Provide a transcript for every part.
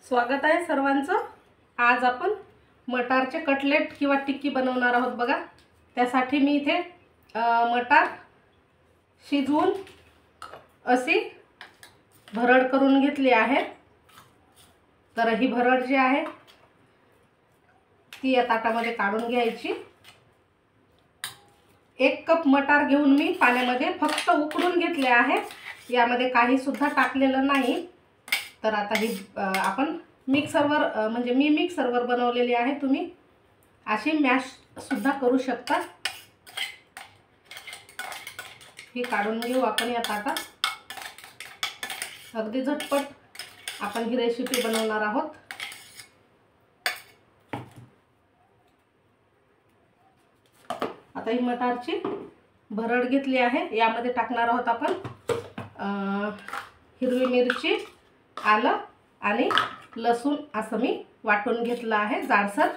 स्वागत आहे सर्वांचं। आज आपण मटारचे कटलेट किंवा टिक्की बनवणार आहोत बघा। त्यासाठी मी इथे मटार शिजवून अशी भरड करून घेतली आहे। तर ही भरड जी आहे ती या ताटामध्ये काढून घ्यायची। 1 कप मटार घेऊन मी पाण्यामध्ये फक्त उकळून घेतले आहे, यामध्ये काही सुद्धा टाकलेलं नाही। तर आता ही आपण मिक्सरवर म्हणजे मी मिक्सरवर बनवलेली आहे, तुम्ही अशी मॅश सुद्धा करू शकता। ही काढून घेऊ आपण या ताटात। अगदी झटपट आपण ही रेसिपी बनवणार आहोत। आता ही मटारची भरड घेतली आहे, यामध्ये टाकणार आहोत आपण हिरवी मिरची, आलं आणि लसूण असं मी वाटून घेतलं आहे जाडसर,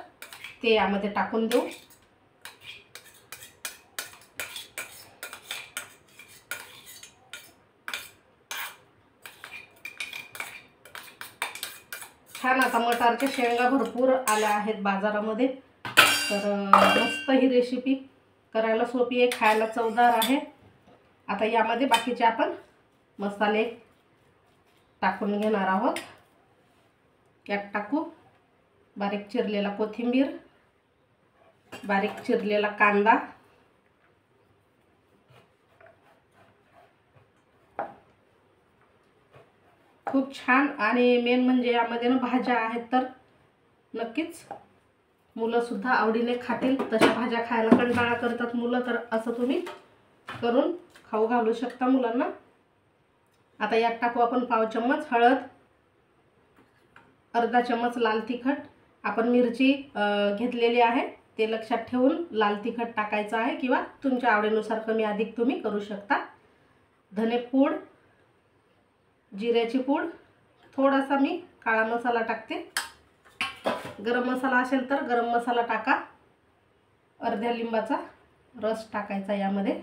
ते यामध्ये टाकून देऊ। छान आता मटारच्या शेंगा भरपूर आल्या आहेत बाजारामध्ये। तर मस्त ही रेसिपी करायला सोपी आहे, खायला चवदार आहे। आता यामध्ये बाकीचे आपण मसाले टाकून घेणार आहोत। यात टाकू बारीक चिरलेला कोथिंबीर, बारीक चिरलेला कांदा, खूप छान। आणि मेन म्हणजे यामध्ये ना भाज्या आहेत, तर नक्कीच मुलं सुद्धा आवडीने खातील। तशा भाज्या खायला कंटाळा करतात मुलं, तर असं तुम्ही करून खाऊ घालू शकता मुलांना। आता यात टाकू आपण पाव चम्मच हळद, अर्धा चम्मच लाल तिखट। आपण मिरची घेतलेली आहे, ते लक्षात ठेवून लाल तिखट टाकायचं आहे, किंवा तुमच्या आवडीनुसार कमी अधिक तुम्ही करू शकता। धने पूड, जिऱ्याची पूड, थोडासा मी काळा मसाला टाकते। गरम मसाला असेल तर गरम मसाला टाका। अर्ध्या लिंबाचा रस टाकायचा यामध्ये।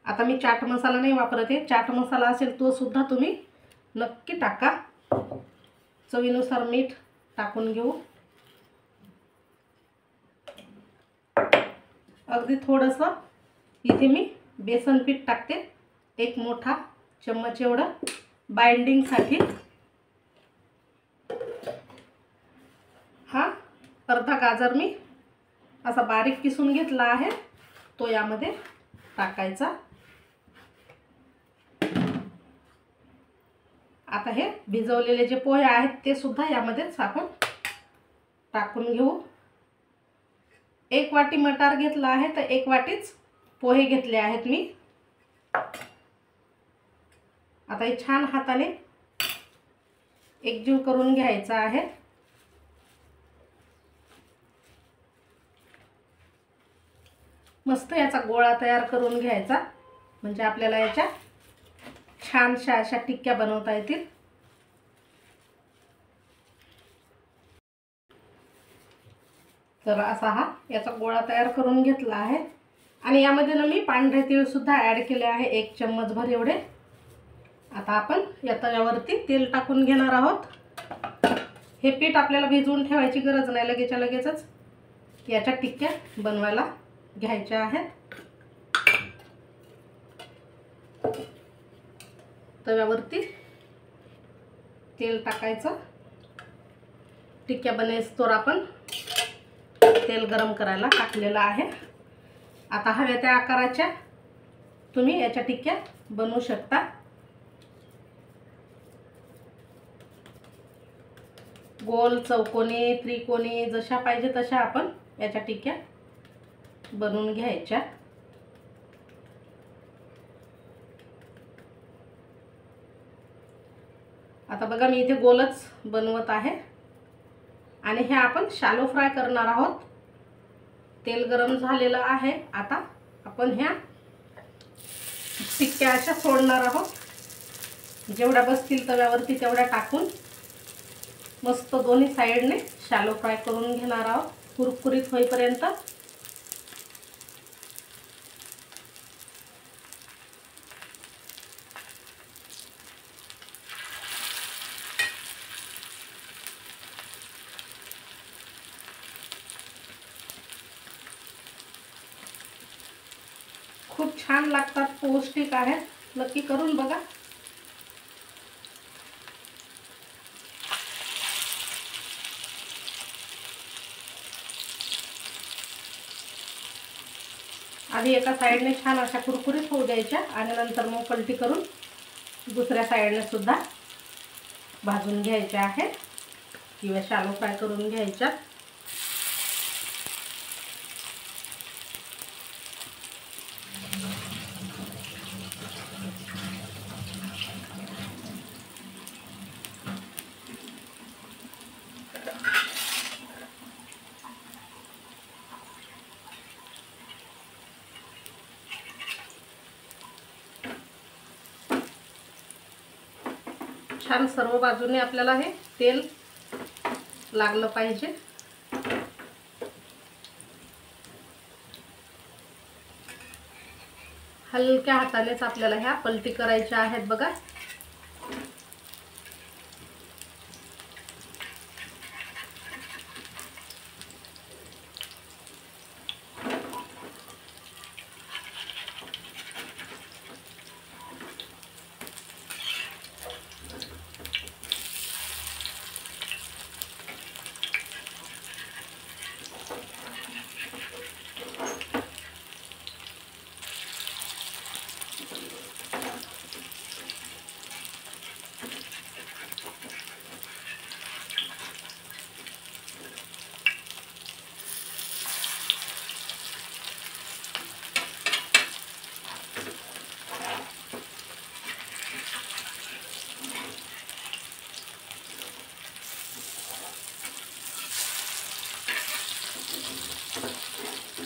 आता मी चाट मसाला नाही वापरत आहे, चाट मसाला असेल तो सुद्धा तुम्ही नक्की टाका। चवीनुसार मीठ टाकून घेऊ। अगदी थोडंसं इथे मी बेसन पीठ टाकते, 1 मोठा चम्मच एवढं बाइंडिंगसाठी। हा अर्धा गाजर मी असा बारीक किसून घेतला आहे, तो यामध्ये टाकायचा। आता हे भिजवलेले जे पोहे आहेत ते सुद्धा यामध्येच आपण टाकून घेऊ। 1 वाटी मटार घेतला आहे, तर 1 वाटीच पोहे घेतले आहेत मी। आता हे छान हाताने एकजीव करून घ्यायचा आहे। मस्त याचा गोळा तयार करून घ्यायचा, म्हणजे आपल्याला याच्या छानशा अशा टिक्क्या बनवता येतील। तर असा हा याचा गोळा तयार करून घेतला आहे। आणि यामध्ये ना मी पांढरे तीळ सुद्धा ॲड केले आहे, 1 चम्मच भर एवढे। आता आपण या तव्यावरती तेल टाकून घेणार आहोत। हे पीठ आपल्याला भिजवून ठेवायची गरज नाही, लगेचच्या लगेचच याच्या टिक्क्या बनवायला घ्यायच्या आहेत। तव्यावरती तेल टाकायचं। टिक्क्या बनवस्तोवर आपण तेल गरम करायला टाकलेलं आहे। आता हव्या त्या आकाराच्या तुम्ही याच्या टिक्क्या बनवू शकता। गोल, चौकोनी, त्रिकोणी जशा पाहिजे तशा आपण याच्या टिक्क्या बनवून घ्यायच्या। आता बघा मी इथे गोलच बनवत आहे, आणि हे आपण शॅलो फ्राय करणार आहोत। तेल गरम झालेलं आहे। आता आपण ह्या टिक्क्या अशा सोडणार आहोत। जेवढ्या बसतील तव्यावरती तेवढ्या टाकून मस्त दोन्ही साइडने शॅलो फ्राय करून घेणार आहोत, कुरकुरीत होईपर्यंत। छान लागतात, पौष्टिक आहेत, नक्की करून बघा. आधी एका साईडने छान अशा कुरकुरीत होऊ द्यायच्या आणि नंतर मग पलटी करून दुसऱ्या साईडने सुद्धा भाजून घ्यायच्या आहेत किंवा शॅलो फ्राय करून घ्यायच्या. छान सर्व बाजूने आपल्याला हे तेल लागलं पाहिजे. हलक्या हातानेच आपल्याला ह्या पलटी करायच्या आहेत बघा.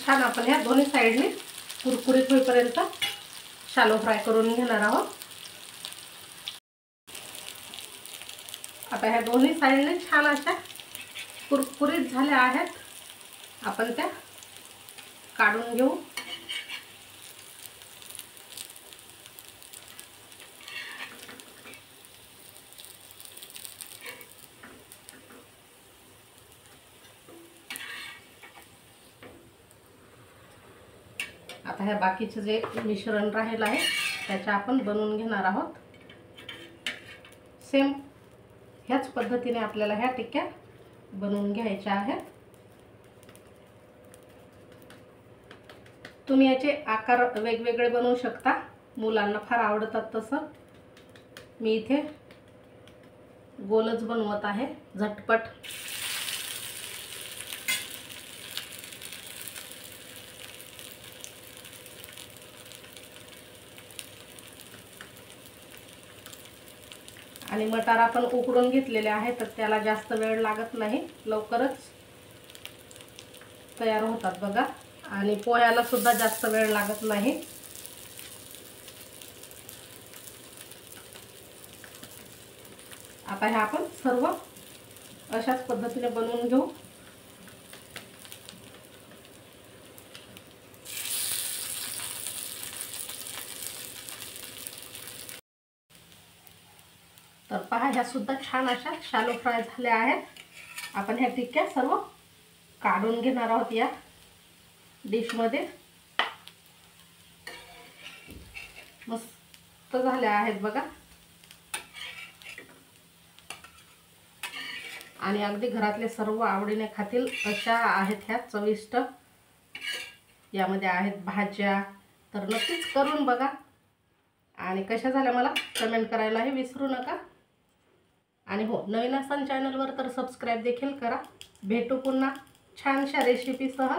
छान आपण ह्या दोन्ही साईडने कुरकुरीत होईपर्यंत शॅलो फ्राय करून घेणार आहोत. आता ह्या दोन्ही साईडने छान अशा कुरकुरीत झाल्या आहेत. आपण त्या काढून घेऊ. आता ह्या बाकीचे जे मिश्रण राहिलं आहे त्याच्या आपण बनवून घेणार आहोत. सेम ह्याच पद्धतीने आपल्याला ह्या टिक्क्या बनवून घ्यायच्या आहेत. तुम्ही याचे आकार वेगवेगळे बनवू शकता, मुलांना फार आवडतात तसं. मी इथे गोलच बनवत आहे झटपट. आणि मटार आपण उकडून घेतलेले आहे तर त्याला जास्त वेळ लागत नाही, लवकरच तयार होतात बघा. आणि पोह्याला सुद्धा जास्त वेळ लागत नाही. आता हे आपण सर्व अशाच पद्धतीने बनवून घेऊ. तर पहा, ह्या सुद्धा छान अशा शॅलो फ्राय झाल्या आहेत. आपण ह्या टिक्क्या सर्व काढून घेणार आहोत या डिशमध्ये. मस्त झाल्या आहेत बघा. आणि अगदी घरातले सर्व आवडीने खातील अशा आहेत ह्या चविष्ट. यामध्ये आहेत भाज्या. तर नक्कीच करून बघा आणि कशा झाल्या मला कमेंट करायलाही विसरू नका. आणि हो, नवीन असाल चॅनलवर तर सबस्क्राईब देखील करा. भेटू पुन्हा छानशा रेसिपीसह.